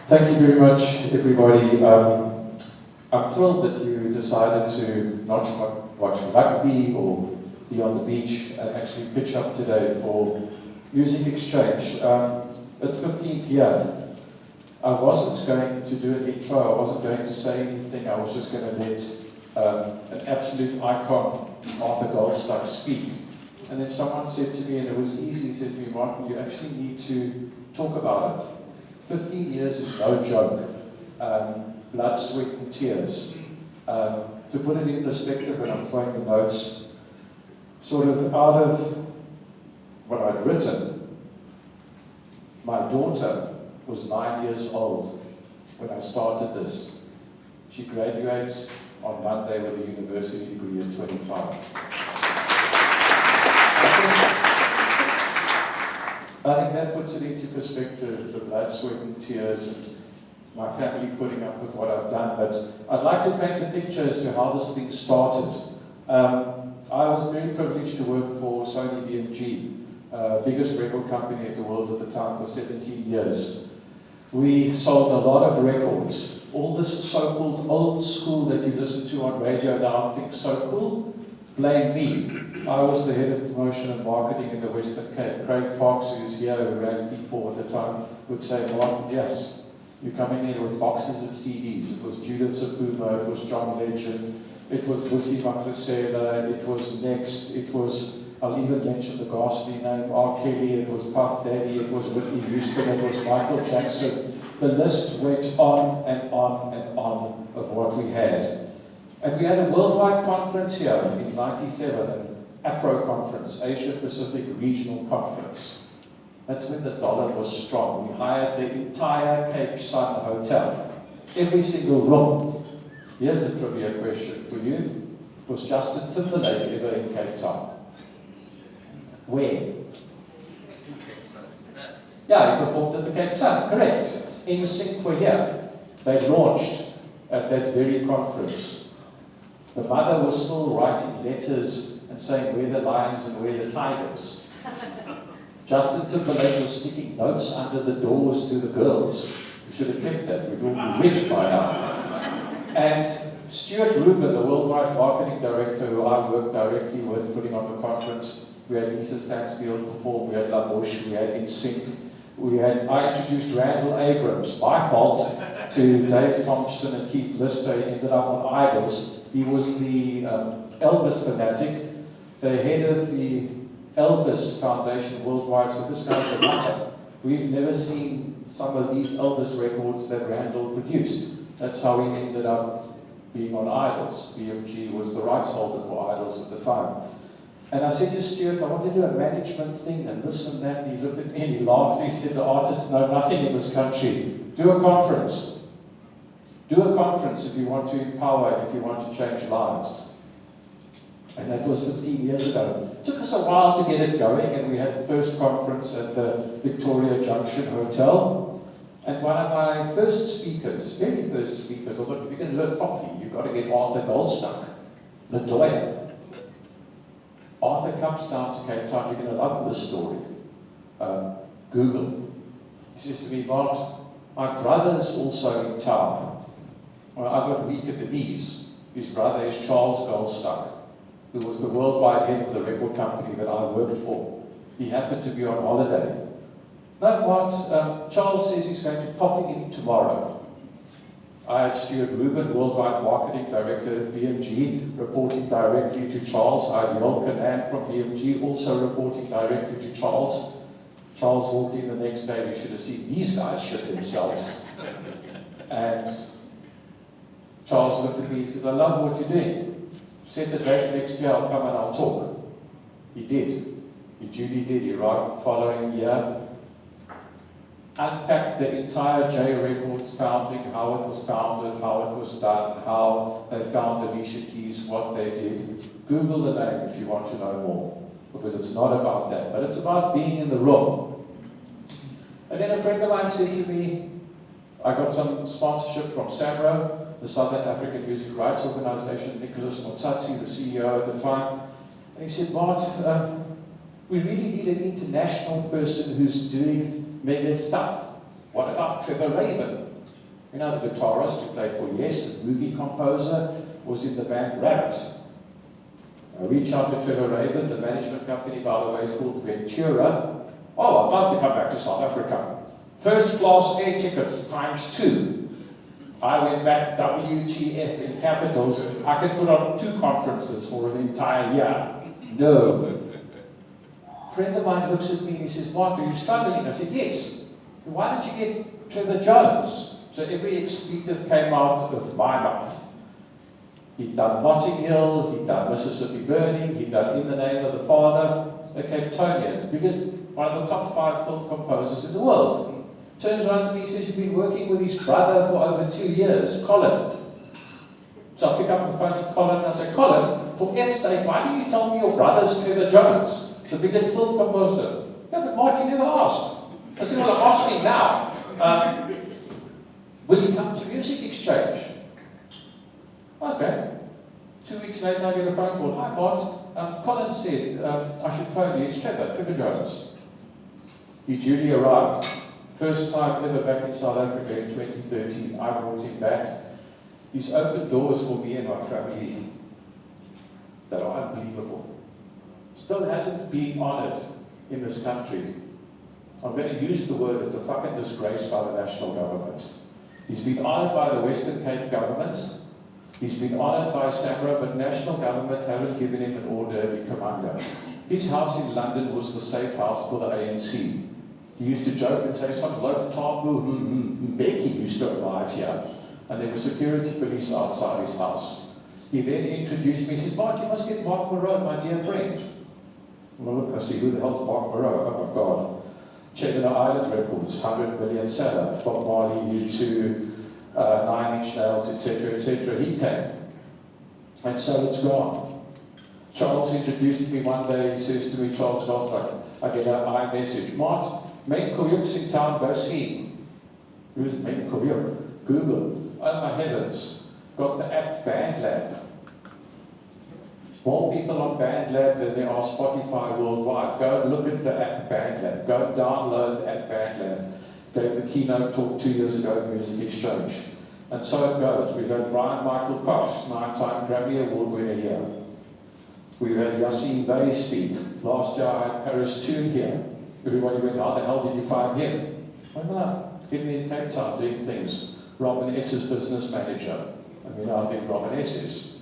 Thank you very much, everybody. I'm thrilled that you decided to not watch rugby or be on the beach and actually pitch up today for Music Exchange. It's 15th year. I wasn't going to do an intro, I wasn't going to say anything, I was just going to let an absolute icon, Arthur Goldstuck, speak. And then someone said to me, and it was easy, he said to me, Martin, you actually need to talk about it. 15 years is no joke. Blood, sweat and tears. To put it in perspective, and I'm throwing the notes, sort of out of what I'd written, my daughter was 9 years old when I started this. She graduates on Monday with a university degree at 25. I think that puts it into perspective, the blood, sweat and tears, and my family putting up with what I've done. But I'd like to paint a picture as to how this thing started. I was very privileged to work for Sony BMG, biggest record company in the world at the time, for 17 years. We sold a lot of records. All this so-called old school that you listen to on radio now and think so cool, blame me. I was the head of promotion and marketing in the Western Cape. Craig Parks, who's here, who ran P4 at the time, would say, Martin, yes, you're coming in with boxes of CDs. It was Judith Sapuma, it was John Legend, it was Vusi Maklasela, it was Next, it was, I'll even mention the ghastly name, R. Kelly, it was Puff Daddy, it was Whitney Houston, it was Michael Jackson. The list went on and on and on of what we had. And we had a worldwide conference here in '97, an APRO conference, Asia Pacific Regional Conference. That's when the dollar was strong. We hired the entire Cape Sun Hotel, every single room. Here's a trivia question for you. Was Justin Timberlake ever in Cape Town? Where? Yeah, he performed at the Cape Sun, correct. In sync were here. They launched at that very conference. The mother was still writing letters and saying, "We're the lions and we're the tigers." Justin Timberlake was sticking notes under the doors to the girls. We should have kept that. We'd all be rich by now. And Stuart Rubin, the worldwide marketing director who I worked directly with, putting on the conference, we had Lisa Stansfield perform, we had La Bouche, we had NSYNC, I introduced Randall Abrams, my fault, to Dave Thompson and Keith Lister. He ended up on Idols. He was the Elvis fanatic, the head of the Elvis Foundation worldwide, so this guy's a nutter. We've never seen some of these Elvis records that Randall produced. That's how he ended up being on Idols. BMG was the rights holder for Idols at the time. And I said to Stuart, I want to do a management thing and this and that. And he looked at me and he laughed. He said, the artists know nothing in this country. Do a conference. Do a conference if you want to empower, if you want to change lives. And that was 15 years ago. It took us a while to get it going, and we had the first conference at the Victoria Junction Hotel. And one of my first speakers, very first speakers, I thought, if you're going to learn properly, you've got to get Arthur Goldstuck, the doyen. Arthur comes down to Cape Town, you're going to love this story. Google. He says to me, Bart, my brother is also in town. Well, I got weak at the knees. His brother is Charles Goldstuck, who was the worldwide head of the record company that I worked for. He happened to be on holiday. No, Bart, Charles says he's going to pop in tomorrow. I had Stuart Rubin, worldwide marketing director at BMG, reporting directly to Charles. I had Yol Kanan from BMG, also reporting directly to Charles. Charles walked in the next day, we should have seen these guys shit themselves. And Charles looked at me, he says, I love what you're doing. Set a date next year, I'll come and I'll talk. He did. He duly did. He arrived the following year. Unpacked the entire J Records founding, how it was founded, how it was done, how they found Alicia Keys, what they did. Google the name if you want to know more, because it's not about that, but it's about being in the room. And then a friend of mine said to me, I got some sponsorship from SAMRO, the Southern African Music Rights Organization, Nicholas Motsatsi, the CEO at the time, and he said, Bart, we really need an international person who's doing mega stuff. What about Trevor Rabin? You know, the guitarist who played for Yes, the movie composer, was in the band Rabbit. I reached out to Trevor Raven, the management company, by the way, is called Ventura. Oh, I'd love to come back to South Africa. First class air tickets ×2. I went back WTF in capitals. I could put on 2 conferences for an entire year. No. A friend of mine looks at me and he says, Mark, are you struggling? I said, yes. Why don't you get Trevor Jones? So every expletive came out of my mouth. He'd done Notting Hill, he'd done Mississippi Burning, he'd done In the Name of the Father, a Capetonian, because one of the top 5 film composers in the world. Turns around to me and says, you've been working with his brother for over 2 years, Colin. So I pick up the phone to Colin and I say, Colin, for F's sake, why do you tell me your brother's Trevor Jones, the biggest film composer? Yeah, but Mark, you never asked. I said, well, I'm asking now. Will you come to Music Exchange? Okay. 2 weeks later, I get a phone call. Hi, Bart. Colin said, I should phone you. It's Trevor Jones. He duly arrived. First time ever back in South Africa in 2013. I brought him back. He's opened doors for me and my family that are unbelievable. Still hasn't been honoured in this country. I'm going to use the word, it's a fucking disgrace by the national government. He's been honoured by the Western Cape government. He's been honoured by SAMRO, but national government haven't given him an order of commando. His house in London was the safe house for the ANC. He used to joke and say, some bloke Tabu Becky used to arrive here. And there was security police outside his house. He then introduced me, he says, Mark, you must get Mark Moreau, my dear friend. Well, look, I see, who the hell's Mark Moreau? Oh my God. Chegana Island Records, 100 million seller. Bob Marley, U2, 9 Inch Nails, etc., etc. He came. And so it's gone. Charles introduced me one day, he says to me, Charles Gothard, I get an iMessage. Mark, MEX Conference in town, go see him. Who's MEX Conference? Google. Oh my heavens. Got the app BandLab. More people on BandLab than there are Spotify worldwide. Go and look at the app BandLab. Go and download the app BandLab. Gave the keynote talk 2 years ago at Music Exchange. And so it goes. We've had Brian Michael Cox, 9-time Grammy Award winner here. We've had Yassine Bey speak. Last year I had Paris Toon here. Everybody went, how the hell did you find him? I don't know. It's getting me in Cape Town doing things. Robin S.'s business manager. I mean, I think Robin S. is.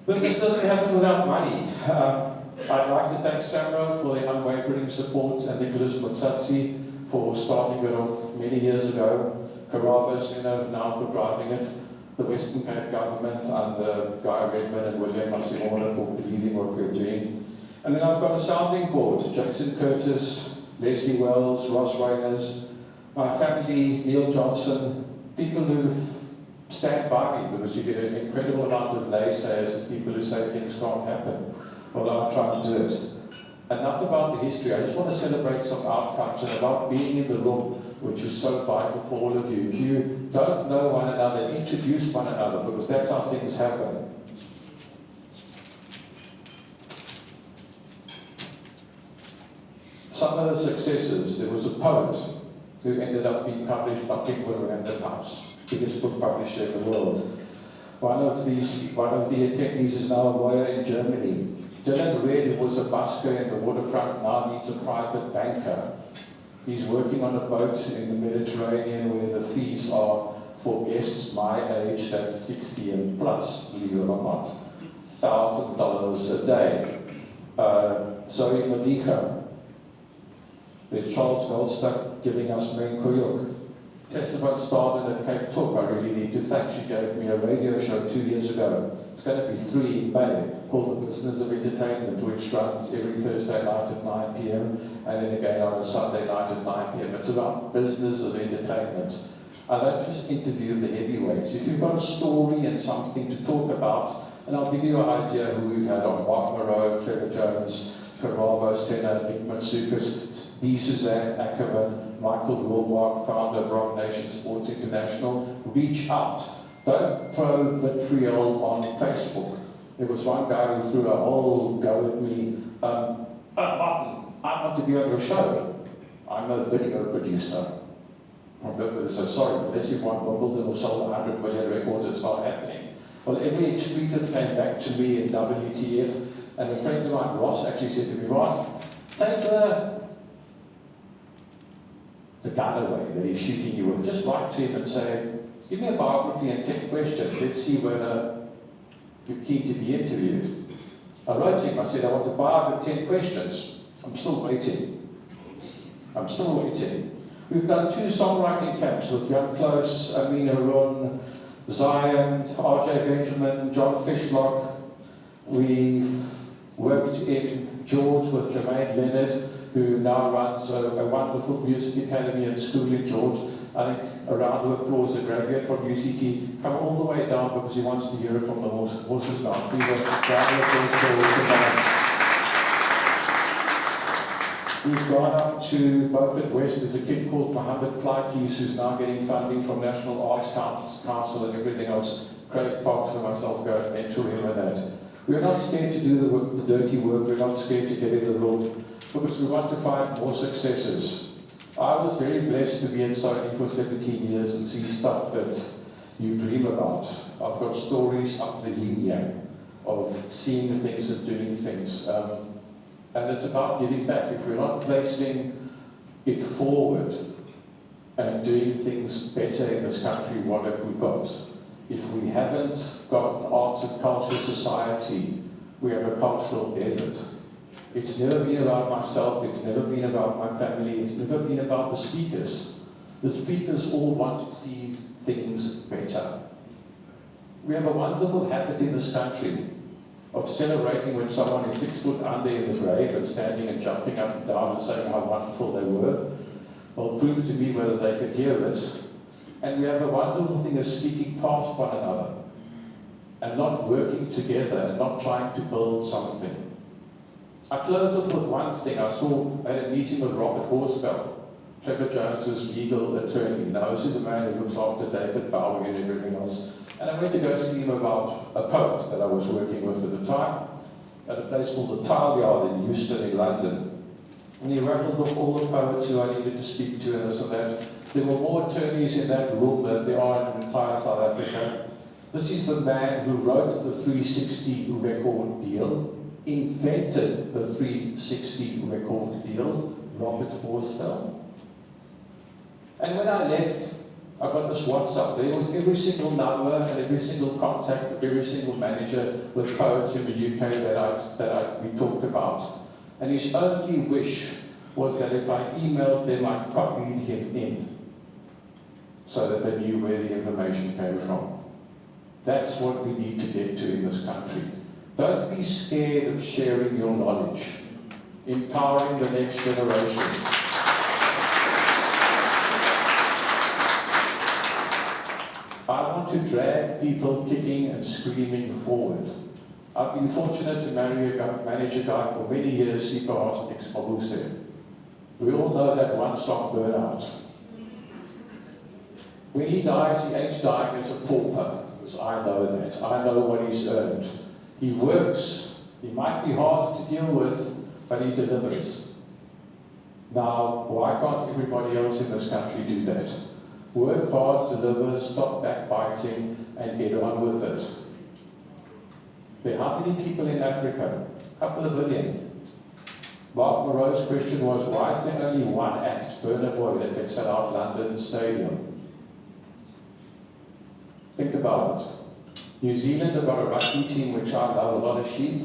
But this doesn't happen without money. I'd like to thank SAMRO for their unwavering support and Nicholas Mutsatsi for starting it off many years ago. Karabas, now for driving it. The Western Cape government under Guy Redman and William Masimona for believing what we're doing. And then I've got a sounding board, Jackson Curtis, Leslie Wells, Ross Reyners, my family, Neil Johnson, people who stand by me because you get an incredible amount of naysayers and people who say things can't happen. Well, I'm trying to do it. Enough about the history. I just want to celebrate some outcomes and about being in the room, which is so vital for all of you. If you don't know one another, introduce one another because that's how things happen. Some of the successes, there was a poet who ended up being published by Penguin Random House, biggest book publisher in the world. One of the attendees is now a lawyer in Germany. Dylan Red, who was a busker in the waterfront, now needs a private banker. He's working on a boat in the Mediterranean where the fees are for guests my age, that's 60 and plus, believe it or not, $1,000 a day. Zoe Modica. There's Charles Goldstuck giving us Main Koyuk. Testament started at Cape Talk. I really need to thank. She gave me a radio show 2 years ago. It's going to be 3 in May, called The Business of Entertainment, which runs every Thursday night at 9 p.m. and then again on a Sunday night at 9 p.m. It's about business of entertainment. I don't just interview the heavyweights. If you've got a story and something to talk about, and I'll give you an idea who we've had on Mark Moreau, Trevor Jones, Karabo Senna, Nick Matsoukas, D. Suzanne Ackerman, Michael Wilmark, founder of Rock Nation Sports International. Reach out. Don't throw vitriol on Facebook. There was one guy who threw a whole go at me. Martin, I want to be on your show. I'm a video producer. So sorry, unless you've won Wimbledon or sold 100 million records, it's not happening. Well, every expletive came back to me in WTF, and a friend of mine, Ross, actually said to me, right, take the gun away that he's shooting you with. Just write to him and say, give me a biography and 10 questions. Let's see whether you're keen to be interviewed. I wrote to him, I said, I want a bio with 10 questions. I'm still waiting. We've done 2 songwriting camps with Jan Close, Amina Run, Zion, RJ Benjamin, John Fishlock. We've worked in George with Jermaine Leonard, who now runs a wonderful music academy and school in George. I think a round of applause, a graduate from UCT, come all the way down because he wants to hear it from the horse's mouth. Please, a round of applause for We've gone up to Beaufort West. There's a kid called Mohammed Plaikis who's now getting funding from National Arts Council and everything else. Craig Parks and myself go and mentor him and that. We're not scared to do the work, the dirty work. We're not scared to get in the room because we want to find more successes. I was very blessed to be in Sony for 17 years and see stuff that you dream about. I've got stories up the yin yang of seeing things and doing things. And it's about giving back. If we're not placing it forward and doing things better in this country, what have we got? If we haven't got an arts and culture society, we have a cultural desert. It's never been about myself, it's never been about my family, it's never been about the speakers. The speakers all want to see things better. We have a wonderful habit in this country of celebrating when someone is 6 foot under in the grave and standing and jumping up and down and saying how wonderful they were. Well, prove to me whether they could hear it. And we have a wonderful thing of speaking past one another and not working together and not trying to build something. I close up with one thing. I had a meeting with Robert Horsfeld, Trevor Jones's legal attorney. Now, this is the man who looks after David Bowie and everything else. And I went to go see him about a poet that I was working with at the time at a place called the Tile Yard in Euston in London. And he rattled off all the poets who I needed to speak to and this and that. There were more attorneys in that room than there are in entire South Africa. This is the man who wrote the 360 record deal, invented the 360 record deal, Robert Horsfeld. And when I left, I got this WhatsApp. There was every single number and every single contact of every single manager with poets in the UK that we talked about. And his only wish was that if I emailed them, I copied him in so that they knew where the information came from. That's what we need to get to in this country. Don't be scared of sharing your knowledge, empowering the next generation. I want to drag people kicking and screaming forward. I've been fortunate to manage a guy for many years, Sipa Ex-Mabuse. We all know that one song, Burnout. When he dies, he ain't dying as a pauper, because I know that. I know what he's earned. He works. He might be hard to deal with, but he delivers. Now, why can't everybody else in this country do that? Work hard, deliver, stop backbiting, and get on with it. There are how many people in Africa? A couple of billion. Mark Moreau's question was, why is there only one act, Burna Boy, that can sell out London Stadium? Think about it. New Zealand have got a rugby team, which I love, a lot of sheep,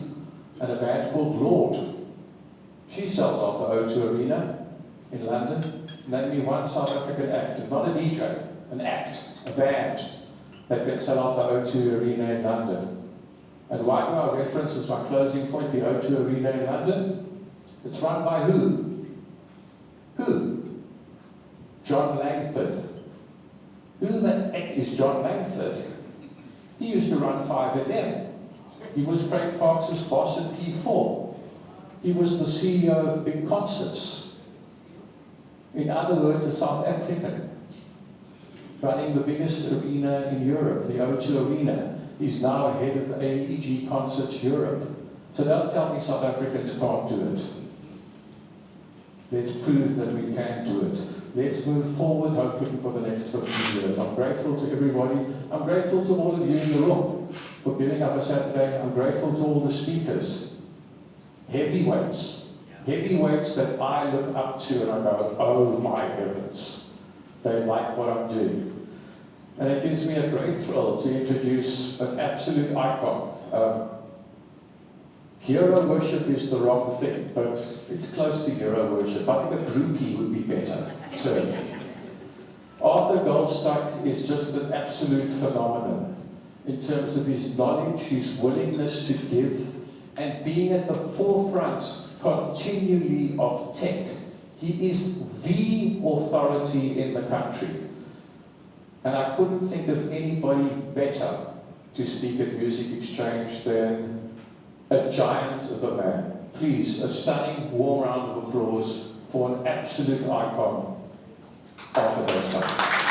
and a band called Lord. She sells out the O2 Arena in London. Name me one South African act, not a DJ, an act, a band that can sell out the O2 Arena in London. And why do I reference as my closing point the O2 Arena in London? It's run by who? Who? John Langford. Who the heck is John Langford? He used to run 5FM. He was Craig Parks' boss at P4. He was the CEO of big concerts. In other words, a South African running the biggest arena in Europe, the O2 Arena. He's now head of AEG Concerts Europe. So don't tell me South Africans can't do it. Let's prove that we can do it. Let's move forward, hopefully, for the next 15 years. I'm grateful to everybody. I'm grateful to all of you in the room for giving up a Saturday. I'm grateful to all the speakers. Heavyweights that I look up to and I go, oh my heavens, they like what I'm doing. And it gives me a great thrill to introduce an absolute icon. Hero worship is the wrong thing, but it's close to hero worship. I think a groupie would be better. So, Arthur Goldstock is just an absolute phenomenon in terms of his knowledge, his willingness to give, and being at the forefront continually of tech. He is the authority in the country. And I couldn't think of anybody better to speak at Music Exchange than a giant of a man. Please, a stunning warm round of applause for an absolute icon, Arthur Goldstock.